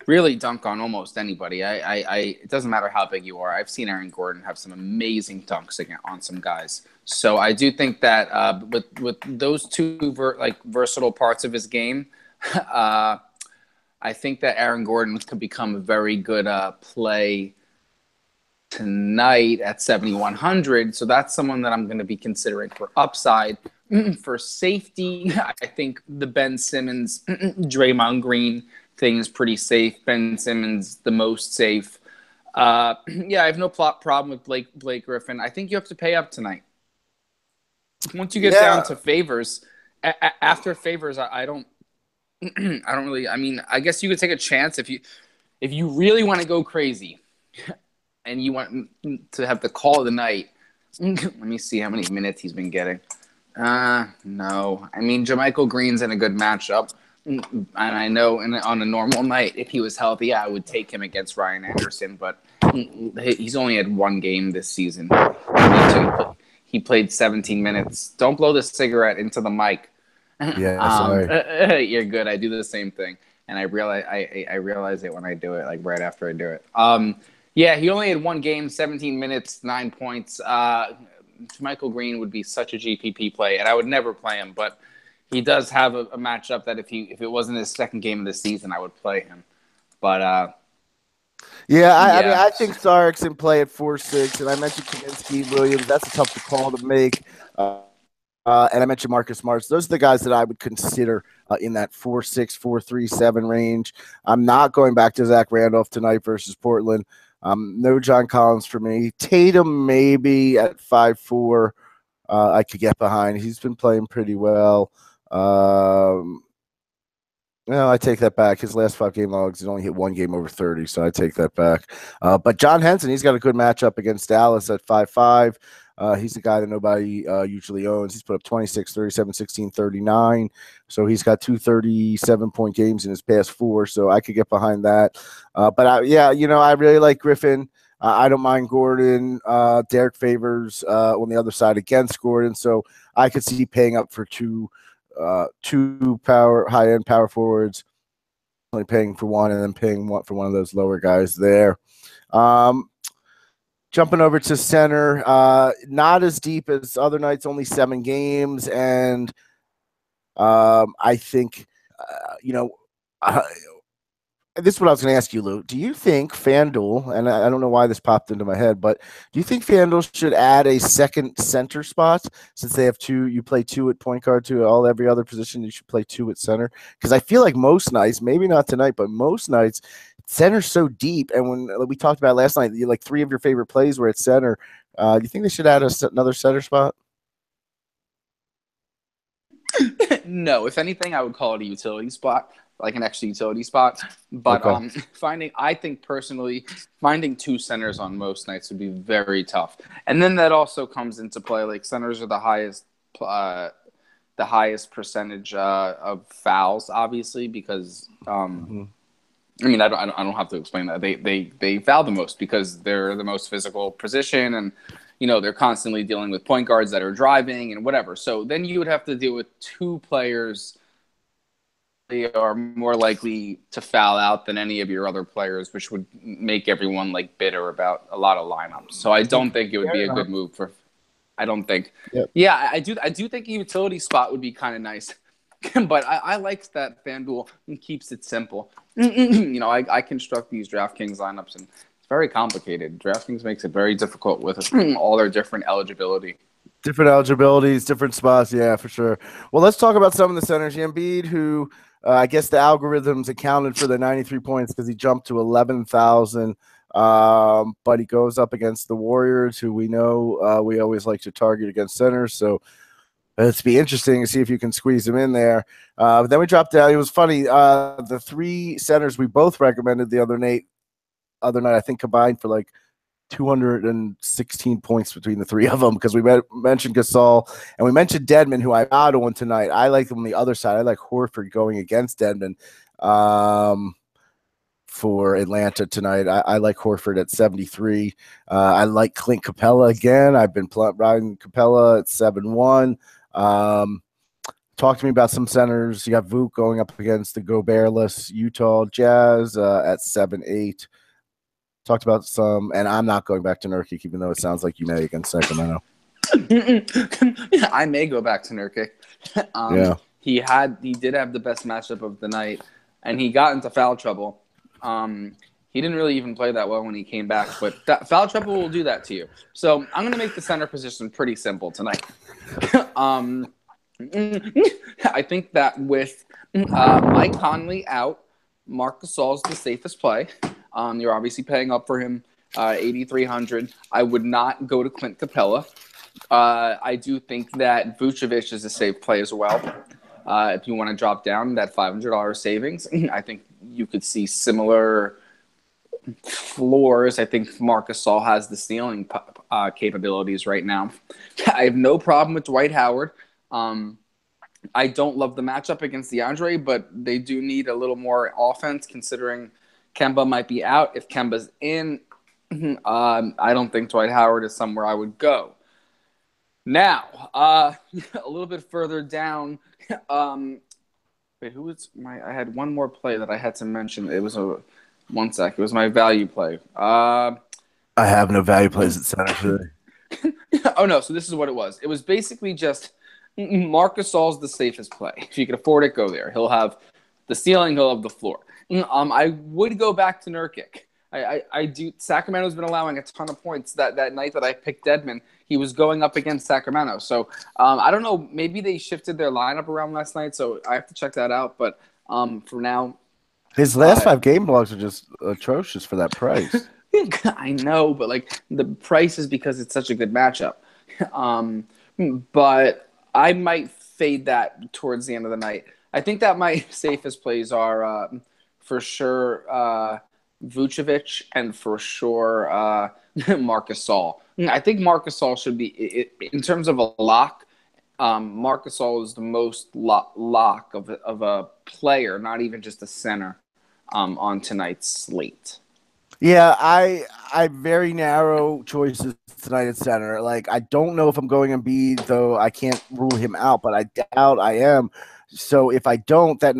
really dunk on almost anybody. It doesn't matter how big you are. I've seen Aaron Gordon have some amazing dunks on some guys. So I do think that with those two versatile parts of his game, I think that Aaron Gordon could become a very good play tonight at 7,100. So that's someone that I'm going to be considering for upside. For safety, I think the Ben Simmons, Draymond Green thing is pretty safe. Ben Simmons, the most safe. I have no problem with Blake Griffin. I think you have to pay up tonight. Once you get down to Favors, after Favors, I don't really. I mean, I guess you could take a chance if you really want to go crazy, and you want to have the call of the night. Let me see how many minutes he's been getting. No. I mean, JaMychal Green's in a good matchup. And I know on a normal night, if he was healthy, I would take him against Ryan Anderson. But he's only had one game this season. He played 17 minutes. Don't blow the cigarette into the mic. Yeah, sorry. You're good. I do the same thing. And I realize it when I do it, like right after I do it. He only had one game, 17 minutes, 9 points. Michael Green would be such a GPP play, and I would never play him, but he does have a matchup that if it wasn't his second game of the season, I would play him. But I mean, I think Sarik's in play at 4-6, and I mentioned Kaminsky, Williams. That's a tough call to make. And I mentioned Marcus Morris. Those are the guys that I would consider in that 4-6, 4-3, 7 range. I'm not going back to Zach Randolph tonight versus Portland. No John Collins for me. Tatum maybe at 5-4. I could get behind. He's been playing pretty well. Well, I take that back. His last 5 game logs, he's only hit 1 game over 30, so I take that back. But John Henson, he's got a good matchup against Dallas at 5-5. He's the guy that nobody usually owns. He's put up 26, 37, 16, 39. So he's got 2 37-point games in his past 4. So I could get behind that. Yeah, I really like Griffin. I don't mind Gordon. Derek Favors on the other side against Gordon. So I could see paying up for two high end power forwards, only paying for one and then paying one for one of those lower guys there. Jumping over to center, not as deep as other nights, only 7 games. And I think, this is what I was going to ask you, Lou. Do you think FanDuel, and I don't know why this popped into my head, but do you think FanDuel should add a second center spot since they have 2? You play 2 at point guard, every other position. You should play 2 at center because I feel like most nights, maybe not tonight, but most nights, center's so deep. And when we talked about last night, like 3 of your favorite plays were at center. Do you think they should add another center spot? No, if anything, I would call it a utility spot, like an extra utility spot. But Okay. I think personally, finding 2 centers on most nights would be very tough. And then that also comes into play. Like centers are the highest percentage of fouls, obviously, because I mean, I don't have to explain that. They foul the most because they're the most physical position, and they're constantly dealing with point guards that are driving and whatever. So then you would have to deal with 2 players. They are more likely to foul out than any of your other players, which would make everyone like bitter about a lot of lineups. So I don't think it would be a good move for. I don't think. Yep. Yeah, I do think a utility spot would be kind of nice. But I like that FanDuel keeps it simple. I construct these DraftKings lineups, and it's very complicated. DraftKings makes it very difficult with all their different eligibility. Different eligibilities, different spots. Yeah, for sure. Well, let's talk about some of the centers. Embiid, who I guess the algorithms accounted for the 93 points because he jumped to 11,000. But he goes up against the Warriors, who we know we always like to target against centers. So it's be interesting to see if you can squeeze him in there. But then we dropped down. It was funny. The 3 centers we both recommended the other night, I think combined for like 216 points between the 3 of them because we mentioned Gasol and we mentioned Dedmon, who I out on tonight. I like them on the other side. I like Horford going against Dedmon for Atlanta tonight. I like Horford at 73. I like Clint Capella again. I've been riding Capella at 7-1. Talk to me about some centers. You got Vuk going up against the Gobert-less Utah Jazz at 7-8. Talked about some, and I'm not going back to Nurkic, even though it sounds like you may against Sacramento. I may go back to Nurkic. Yeah. He did have the best matchup of the night, and he got into foul trouble. He didn't really even play that well when he came back, but foul trouble will do that to you. So I'm going to make the center position pretty simple tonight. I think that with Mike Conley out, Marc Gasol's the safest play. You're obviously paying up for him, 8,300. I would not go to Clint Capella. I do think that Vucevic is a safe play as well. If you want to drop down that $500 savings, I think you could see similar floors. I think Marc Gasol has the ceiling capabilities right now. I have no problem with Dwight Howard. I don't love the matchup against DeAndre, but they do need a little more offense considering Kemba might be out. If Kemba's in, I don't think Dwight Howard is somewhere I would go. Now, a little bit further down, wait, who was I had one more play that I had to mention. It was one sec. It was my value play. I have no value plays at center today. Oh, no. So this is what it was. It was basically just Marc Gasol's the safest play. If you can afford it, go there. He'll have the ceiling. He'll have the floor. I would go back to Nurkic. I do. Sacramento's been allowing a ton of points. That night that I picked Dedmon, he was going up against Sacramento. So I don't know. Maybe they shifted their lineup around last night, so I have to check that out. But for now, his last 5 game logs are just atrocious for that price. I know, but like the price is because it's such a good matchup. But I might fade that towards the end of the night. I think that my safest plays are for sure Vucevic and for sure Marcus Gasol. I think Marcus Gasol should be, in terms of a lock, Marcus Gasol is the most lock of a player, not even just a center, on tonight's slate. Yeah, I very narrow choices tonight at center. Like, I don't know if I'm going Embiid, though I can't rule him out, but I doubt I am. So if I don't, that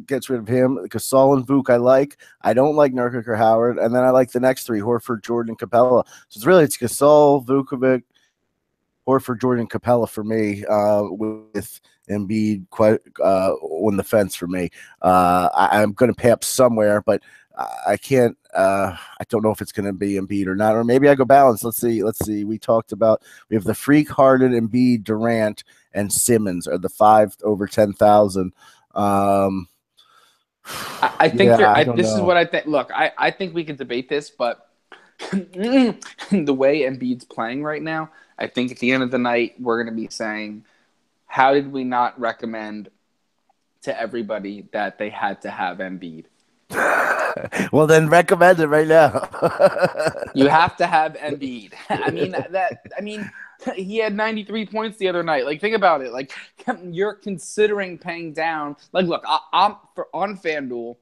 gets rid of him. Gasol and Vuk I like. I don't like Nurkic or Howard, and then I like the next three: Horford, Jordan, Capella. So it's Gasol, Vukovic, Horford, Jordan, Capella for me, with Embiid quite on the fence for me. I'm going to pay up somewhere, but I can't. I don't know if it's going to be Embiid or not, or maybe I go balance. Let's see. We have the Freak, Harden, Embiid, Durant, and Simmons are the 5 over 10,000. I think this is what I think. Look, I think we could debate this, but the way Embiid's playing right now, I think at the end of the night, we're going to be saying, how did we not recommend to everybody that they had to have Embiid? Well, then recommend it right now. You have to have Embiid. I mean, he had 93 points the other night. Like, think about it. Like, you're considering paying down. Like, look, on FanDuel,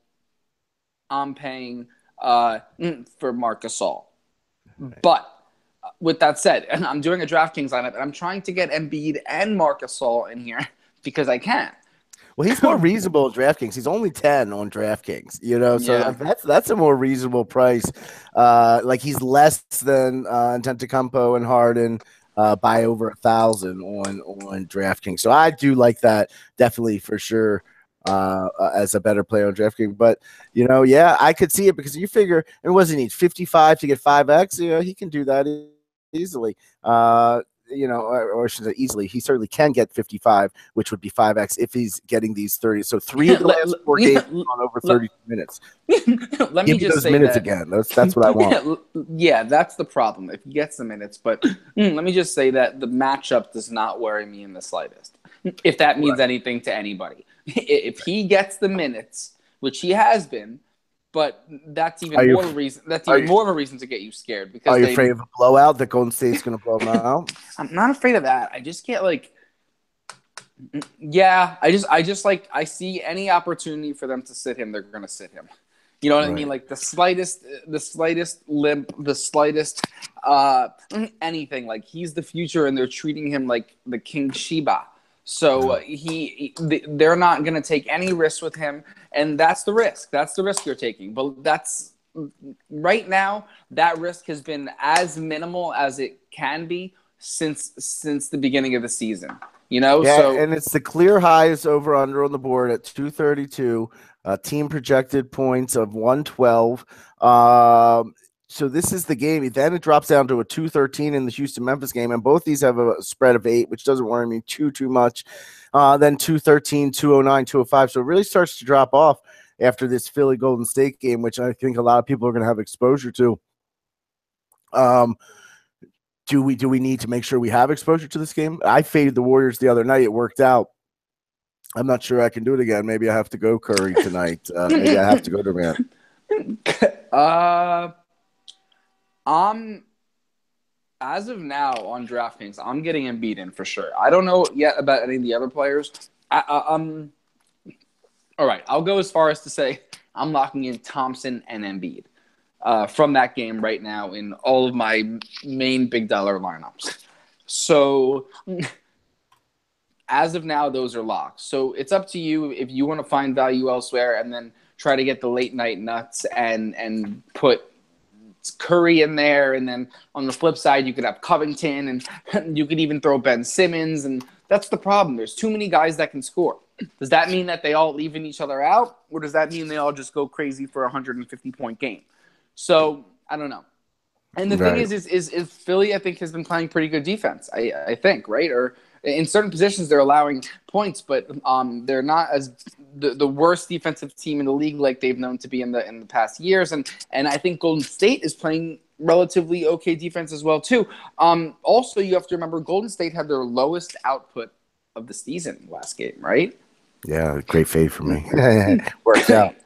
I'm paying for Marcus Gasol. But with that said, and I'm doing a DraftKings lineup, and I'm trying to get Embiid and Marcus Gasol in here because I can. Well, he's more reasonable at DraftKings. He's only 10 on DraftKings, so Yeah. that's a more reasonable price. Like, he's less than Antetokounmpo and Harden by over 1,000 on DraftKings. So I do like that, definitely, for sure, as a better player on DraftKings. But I could see it, because you figure, and wasn't he 55 to get 5x? He can do that easily. Or should I say easily, he certainly can get 55, which would be 5x if he's getting these 30. So 3 of the last 4 games on over 30 minutes. Let me just those say minutes that again. That's what I want. Yeah, that's the problem. If he gets the minutes, but let me just say that the matchup does not worry me in the slightest. If that means anything to anybody, if he gets the minutes, which he has been. But that's even more of a reason. That's even more of a reason to get you scared. Because are you afraid of a blowout that Golden State's going to blow them out? I'm not afraid of that. I just get I see any opportunity for them to sit him, they're going to sit him. You know what I mean? Like the slightest limp, the slightest anything. Like, he's the future, and they're treating him like the King Sheba. So they're not going to take any risks with him, and that's the risk. That's the risk you're taking. But that's right now, that risk has been as minimal as it can be since the beginning of the season. And it's the clear highest over under on the board at 232. Team projected points of 112. So this is the game. Then it drops down to a 213 in the Houston-Memphis game, and both these have a spread of 8, which doesn't worry me too much. Then 213, 209, 205. So it really starts to drop off after this Philly-Golden State game, which I think a lot of people are going to have exposure to. Do we need to make sure we have exposure to this game? I faded the Warriors the other night. It worked out. I'm not sure I can do it again. Maybe I have to go Curry tonight. Maybe I have to go Durant. As of now on DraftKings, I'm getting Embiid in for sure. I don't know yet about any of the other players. All right, I'll go as far as to say I'm locking in Thompson and Embiid from that game right now in all of my main big dollar lineups. So as of now, those are locks. So it's up to you if you want to find value elsewhere and then try to get the late night nuts and put Curry in there, and then on the flip side you could have Covington, and you could even throw Ben Simmons, and that's the problem. There's too many guys that can score. Does that mean that they all even each other out, or does that mean they all just go crazy for a 150-point game? So I don't know. And the thing is Philly, I think, has been playing pretty good defense. I think, right? Or in certain positions they're allowing points, but they're not as the worst defensive team in the league like they've known to be in the past years. And I think Golden State is playing relatively okay defense as well too. Also, you have to remember Golden State had their lowest output of the season last game, right? Yeah, great fade for me. Worked out.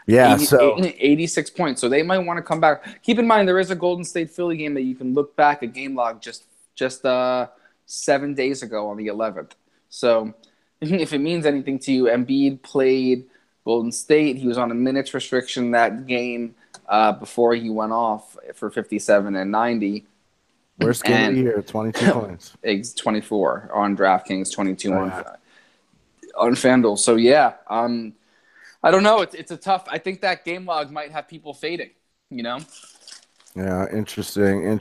Yeah, 80, so 86 points. So they might want to come back. Keep in mind there is a Golden State Philly game that you can look back at game log just 7 days ago on the 11th. So if it means anything to you, Embiid played Golden State. He was on a minutes restriction that game before he went off for 57 and 90. worst game of the year, 22 points. 24 on DraftKings, 22 on FanDuel. So yeah, I don't know. It's a tough. I think that game log might have people fading. You know. Yeah, interesting.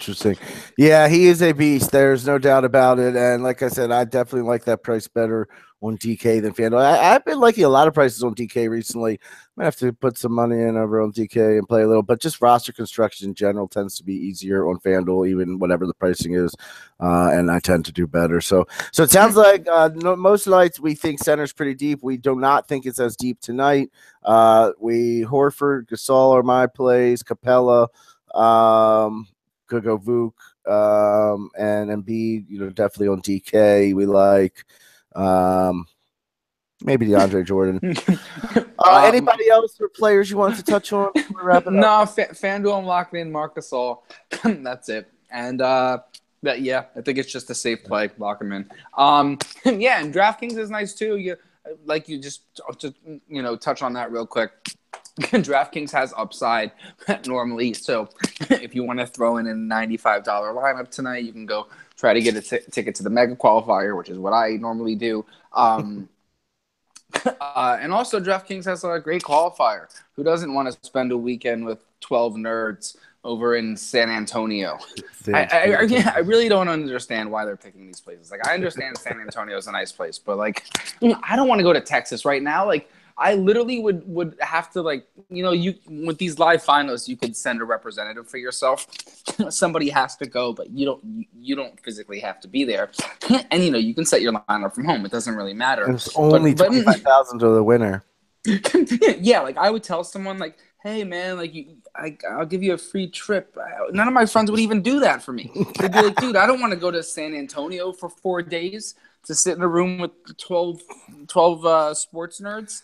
Yeah, he is a beast. There's no doubt about it. And like I said, I definitely like that price better on DK than FanDuel. I've been liking a lot of prices on DK recently. I might have to put some money in over on DK and play a little, but just roster construction in general tends to be easier on FanDuel, even whatever the pricing is. And I tend to do better. So it sounds like most nights we think center's pretty deep. We do not think it's as deep tonight. Horford, Gasol are my plays, Capella. Could go Vuk, and Embiid, definitely on DK. We like maybe DeAndre Jordan. Anybody else or players you wanted to touch on before we wrap it up? No, FanDuel, I'm locked in Marc Gasol. That's it. And yeah, I think it's just a safe play. Lock him in. Yeah, and DraftKings is nice too. You just touch on that real quick. DraftKings has upside normally, so if you want to throw in a $95 lineup tonight, you can go try to get a ticket to the mega qualifier, which is what I normally do. And also, DraftKings has a great qualifier. Who doesn't want to spend a weekend with 12 nerds over in San Antonio? I really don't understand why they're picking these places. Like, I understand San Antonio is a nice place, but I don't want to go to Texas right now. I literally would have to you with these live finals, you could send a representative for yourself. Somebody has to go, but you don't physically have to be there. And you can set your lineup from home. It doesn't really matter. And it's only 25,000 to the winner. Yeah, I would tell someone hey man, I'll give you a free trip. None of my friends would even do that for me. They'd be like, dude, I don't want to go to San Antonio for 4 days to sit in a room with 12 sports nerds.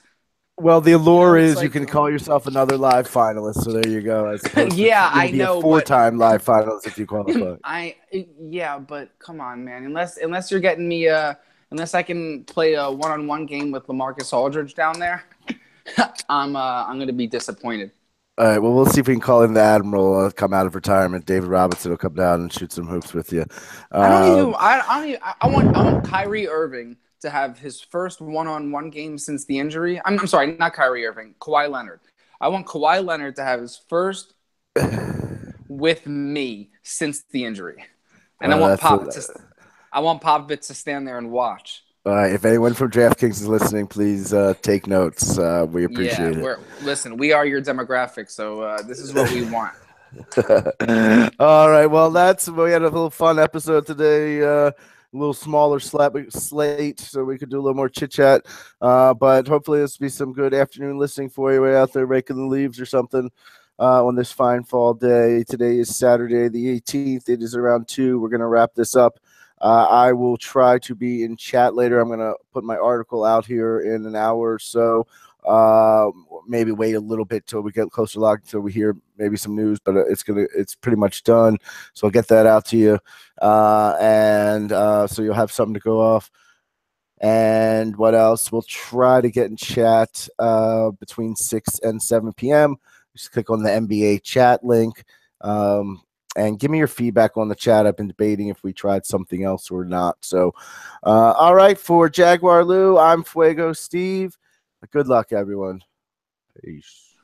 Well, the allure is you can call yourself another live finalist. So there you go. Yeah, I know. A 4-time live finalist if you qualify. Yeah, but come on, man. Unless you're getting me unless I can play a one-on-one game with LaMarcus Aldridge down there, I'm going to be disappointed. All right. Well, we'll see if we can call in the Admiral come out of retirement. David Robinson will come down and shoot some hoops with you. I want Kyrie Irving to have his first one-on-one game since the injury. I'm sorry, not Kyrie Irving, Kawhi Leonard. I want Kawhi Leonard to have his first with me since the injury. And I want Popovich to stand there and watch. All right. If anyone from DraftKings is listening, please take notes. We appreciate it. Listen, we are your demographic, so this is what we want. All right. Well, we had a little fun episode today. A little smaller slate, so we could do a little more chit chat. But hopefully, this will be some good afternoon listening for you way out there raking the leaves or something on this fine fall day. Today is Saturday, the 18th. It is around 2. We're gonna wrap this up. I will try to be in chat later. I'm gonna put my article out here in an hour or so. Maybe wait a little bit till we get closer to log until we hear maybe some news, but it's pretty much done. So I'll get that out to you. So you'll have something to go off. And what else? We'll try to get in chat between 6 and 7 p.m. Just click on the NBA chat link. And give me your feedback on the chat. I've been debating if we tried something else or not. So, all right, for JaguarLou, I'm FuegoSteve. Good luck, everyone. Peace.